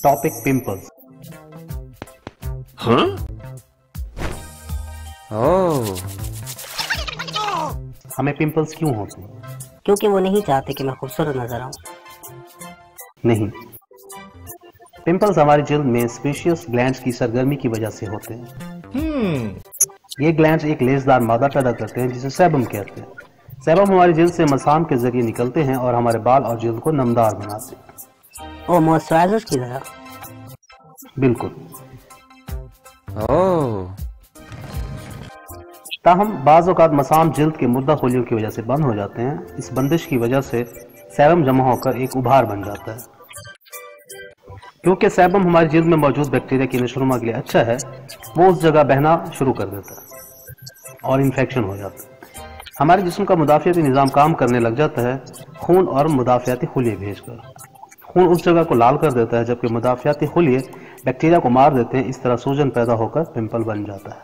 Topic pimples. हाँ? ओह, हमें pimples क्यों होते हैं? क्योंकि वो नहीं चाहते कि मैं खूबसूरत नजर आऊं। नहीं, पिंपल्स हमारी जल्द में स्पेशियस ग्लैंड्स की सरगर्मी की वजह से होते हैं। ये ग्लैंड्स एक लेसदार मादा पैदा करते हैं जिसे सेबम कहते हैं। सेबम हमारी जल्द से मसाम के जरिए निकलते हैं और हमारे बाल और जल्द को नमदार बनाते हैं। और मॉइस्चराइजर की तरह। बिल्कुल। ओह, ताहम बाज़ औक़ात मसाम जल्द के मुर्दा खोलियों की वजह से बंद हो जाते हैं। इस बंदिश की वजह से सेबम जमा होकर एक उभार बन जाता है। क्योंकि सेबम हमारी जल्द में मौजूद बैक्टीरिया की नशोनुमा के लिए अच्छा है, वो उस जगह बहना शुरू कर देता है और इन्फेक्शन हो जाता है। हमारे जिस्म का मुदाफ़ियाती निज़ाम काम करने लग जाता है, खून और मुदाफ़ियाती खुलिये भेजकर। खून उस जगह को लाल कर देता है, जबकि मुदाफ़ियाती खुलिये बैक्टीरिया को मार देते हैं। इस तरह सूजन पैदा होकर पिंपल बन जाता है।